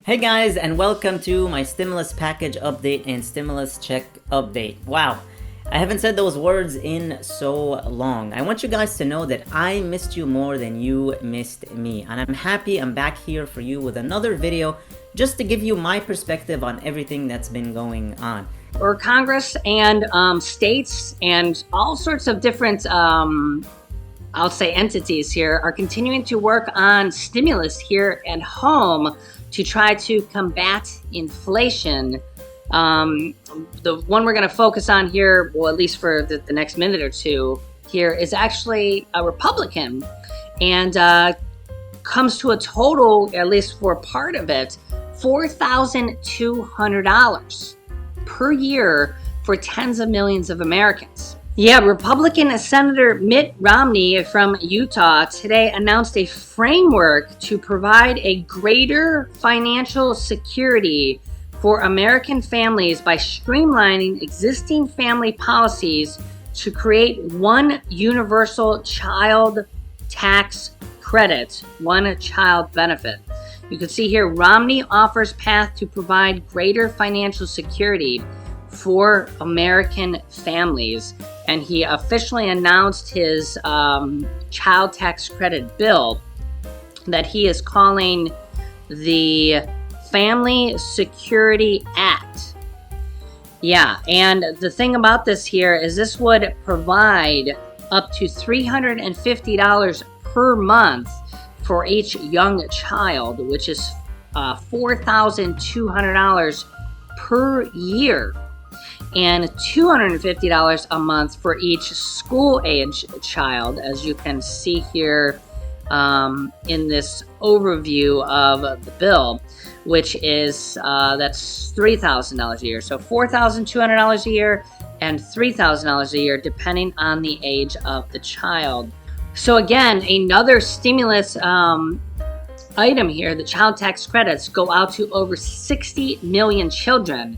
Hey guys, and welcome to my stimulus package update and stimulus check update. Wow, I haven't said those words in so long. I want you guys to know that I missed you more than you missed me, and I'm happy I'm back here for you with another video just to give you my perspective on everything that's been going on. Or Congress and states and all sorts of different I'll say entities here are continuing to work on stimulus here at home to try to combat inflation. The one we're going to focus on here, well, at least for the next minute or two here, is actually a Republican, and comes to a total, at least for part of it, $4,200 per year for tens of millions of Americans. Yeah, Republican Senator Mitt Romney from Utah today announced a framework to provide a greater financial security for American families by streamlining existing family policies to create one universal child tax credit, one child benefit. You can see here, Romney offers path to provide greater financial security for American families, and he officially announced his child tax credit bill that he is calling the Family Security Act. Yeah, and the thing about this here is this would provide up to $350 per month for each young child, which is $4,200 per year, and $250 a month for each school-age child, as you can see here in this overview of the bill, which is that's $3,000 a year. So $4,200 a year and $3,000 a year, depending on the age of the child. So again, another stimulus item here, the child tax credits go out to over 60 million children.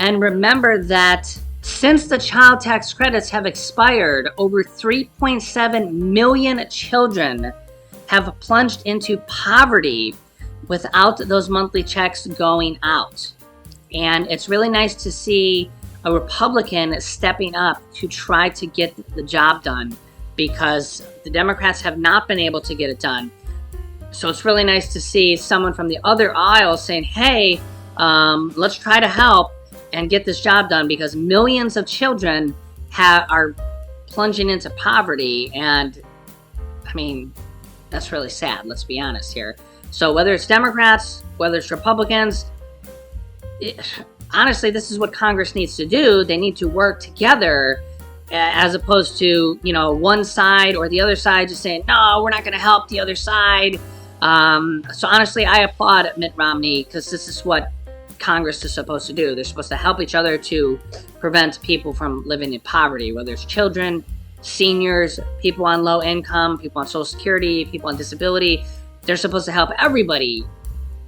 And remember that since the child tax credits have expired, over 3.7 million children have plunged into poverty without those monthly checks going out. And it's really nice to see a Republican stepping up to try to get the job done, because the Democrats have not been able to get it done. So it's really nice to see someone from the other aisle saying, hey, let's try to help and get this job done, because millions of children are plunging into poverty. And I mean, that's really sad. Let's be honest here. So whether it's Democrats, whether it's Republicans, honestly, this is what Congress needs to do. They need to work together, as opposed to, one side or the other side just saying, no, we're not going to help the other side. So honestly, I applaud Mitt Romney, because this is what Congress is supposed to do. They're supposed to help each other to prevent people from living in poverty, whether it's children, seniors, people on low income, people on Social Security, people on disability. They're supposed to help everybody,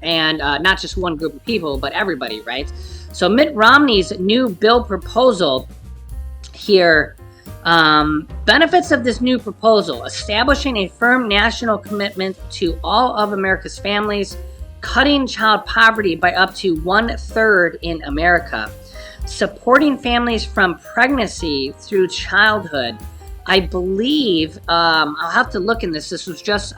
and not just one group of people, but everybody, right? So Mitt Romney's new bill proposal here, benefits of this new proposal: establishing a firm national commitment to all of America's families, cutting child poverty by up to 1/3 in America, supporting families from pregnancy through childhood. I believe, I'll have to look in this. This was just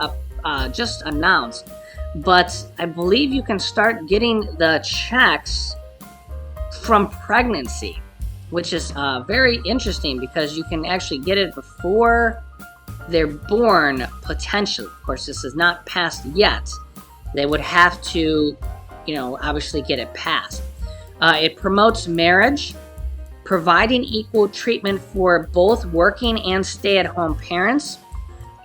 announced, but I believe you can start getting the checks from pregnancy, which is very interesting, because you can actually get it before they're born, potentially. Of course, this is not passed yet. They would have to, obviously get it passed. It promotes marriage, providing equal treatment for both working and stay-at-home parents,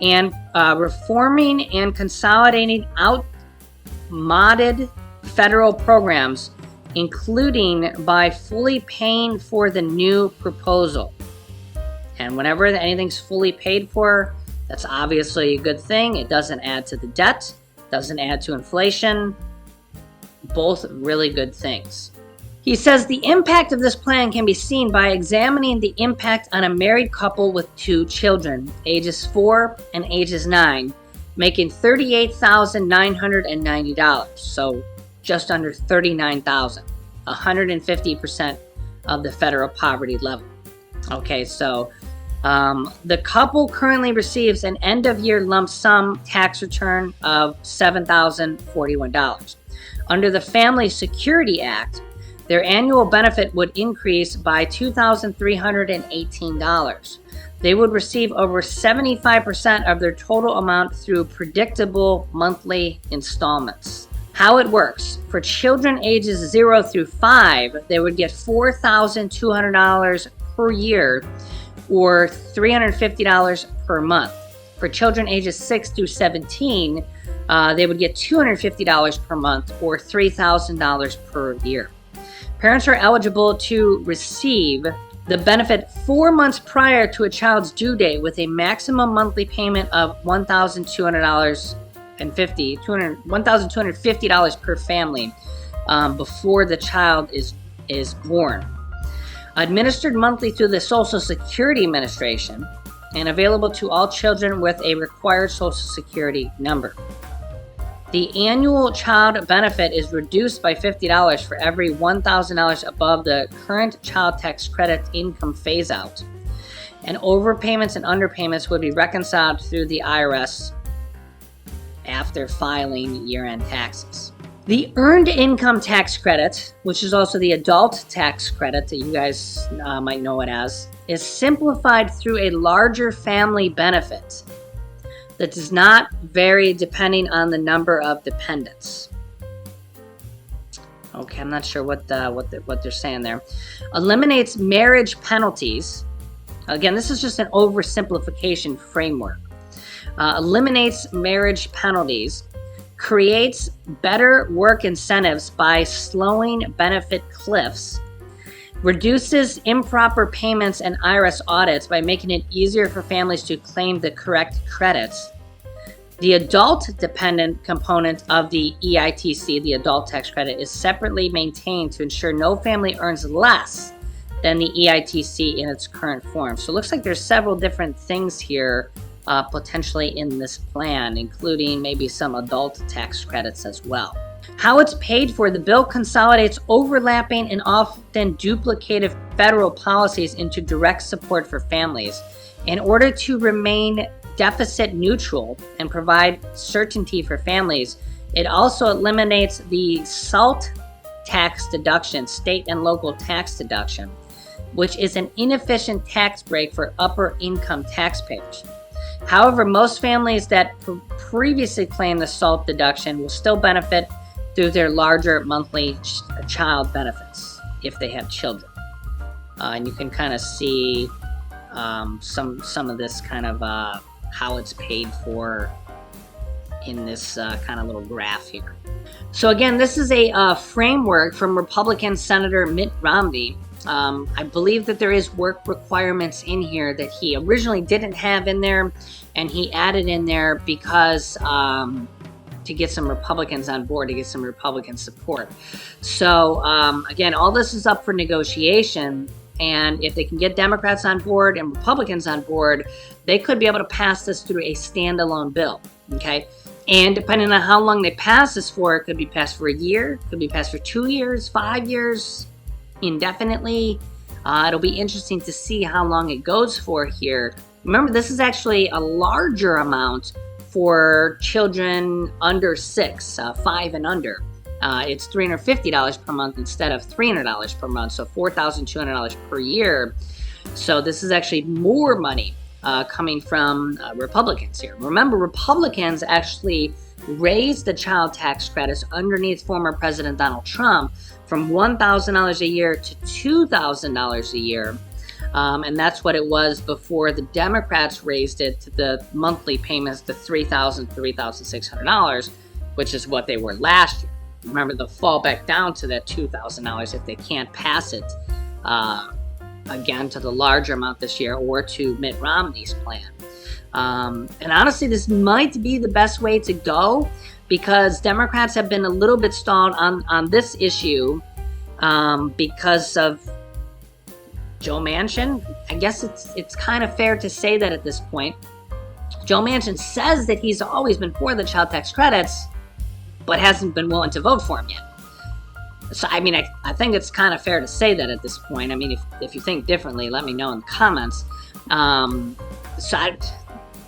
and reforming and consolidating outmoded federal programs, including by fully paying for the new proposal. And whenever anything's fully paid for, that's obviously a good thing. It doesn't add to the debt, doesn't add to inflation. Both really good things. He says the impact of this plan can be seen by examining the impact on a married couple with 2 children, ages 4 and ages 9, making $38,990. So just under $39,000, 150% of the federal poverty level. Okay, so the couple currently receives an end-of-year lump sum tax return of $7,041. Under the Family Security Act, their annual benefit would increase by $2,318. They would receive over 75% of their total amount through predictable monthly installments. How it works: for children ages 0 through 5, they would get $4,200 per year or $350 per month. For children ages 6 through 17, they would get $250 per month or $3,000 per year. Parents are eligible to receive the benefit 4 months prior to a child's due date with a maximum monthly payment of $1,250 per family before the child is born. Administered monthly through the Social Security Administration and available to all children with a required Social Security number. The annual child benefit is reduced by $50 for every $1,000 above the current child tax credit income phase-out, and overpayments and underpayments would be reconciled through the IRS after filing year-end taxes. The Earned Income Tax Credit, which is also the adult tax credit that you guys might know it as, is simplified through a larger family benefit that does not vary depending on the number of dependents. Okay, I'm not sure what they're saying there. Eliminates marriage penalties. Again, this is just an oversimplification framework. Eliminates marriage penalties. Creates better work incentives by slowing benefit cliffs. Reduces improper payments and IRS audits by making it easier for families to claim the correct credits. The adult dependent component of the EITC, the adult tax credit, is separately maintained to ensure no family earns less than the EITC in its current form. So it looks like there's several different things here potentially in this plan, including maybe some adult tax credits as well. How it's paid for: the bill consolidates overlapping and often duplicative federal policies into direct support for families. In order to remain deficit neutral and provide certainty for families, it also eliminates the SALT tax deduction, state and local tax deduction, which is an inefficient tax break for upper income taxpayers. However, most families that previously claimed the SALT deduction will still benefit through their larger monthly child benefits if they have children. And you can kind of see some of this kind of how it's paid for in this kind of little graph here. So again, this is a framework from Republican Senator Mitt Romney. I believe that there is work requirements in here that he originally didn't have in there, and he added in there because to get some Republicans on board, to get some Republican support. So again, all this is up for negotiation, and if they can get Democrats on board and Republicans on board, they could be able to pass this through a standalone bill, okay? And depending on how long they pass this for, it could be passed for a year, could be passed for 2 years, 5 years, indefinitely. It'll be interesting to see how long it goes for here. Remember, this is actually a larger amount for children under 6, 5 and under. It's $350 per month instead of $300 per month, so $4,200 per year. So this is actually more money coming from Republicans here. Remember, Republicans actually raised the child tax credits underneath former President Donald Trump from $1,000 a year to $2,000 a year. And that's what it was before the Democrats raised it to the monthly payments to $3,000, $3,600, which is what they were last year. Remember, they'll fall back down to that $2,000 if they can't pass it again to the larger amount this year or to Mitt Romney's plan. And honestly, this might be the best way to go because Democrats have been a little bit stalled on this issue because of Joe Manchin. I guess it's kind of fair to say that at this point. Joe Manchin says that he's always been for the child tax credits, but hasn't been willing to vote for him yet. So, I mean, I think it's kind of fair to say that at this point. I mean, if you think differently, let me know in the comments. So,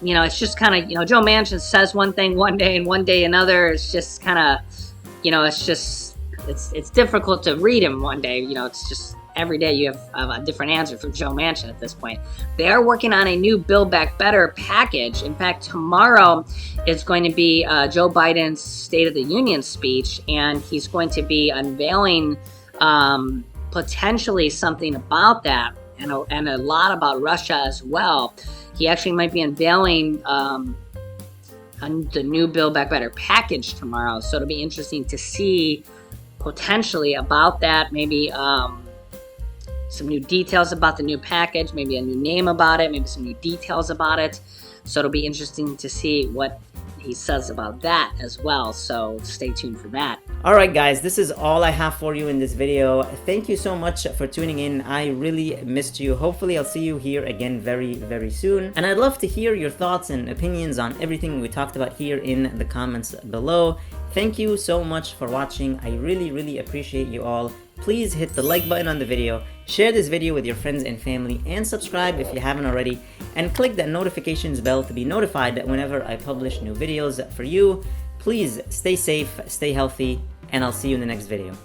it's just kind of, Joe Manchin says one thing one day and one day another. It's just kind of, it's difficult to read him one day. It's just every day you have a different answer from Joe Manchin at this point. They are working on a new Build Back Better package. In fact, tomorrow is going to be Joe Biden's State of the Union speech, and he's going to be unveiling potentially something about that, and a lot about Russia as well. He actually might be unveiling the new Build Back Better package tomorrow, so it'll be interesting to see potentially about that, maybe some new details about the new package, maybe a new name about it, maybe some new details about it. So it'll be interesting to see what he says about that as well. So stay tuned for that. Alright guys, this is all I have for you in this video. Thank you so much for tuning in. I really missed you. Hopefully I'll see you here again very, very soon. And I'd love to hear your thoughts and opinions on everything we talked about here in the comments below. Thank you so much for watching. I really, really appreciate you all. Please hit the like button on the video, share this video with your friends and family, and subscribe if you haven't already, and click that notifications bell to be notified whenever I publish new videos for you. Please stay safe, stay healthy, and I'll see you in the next video.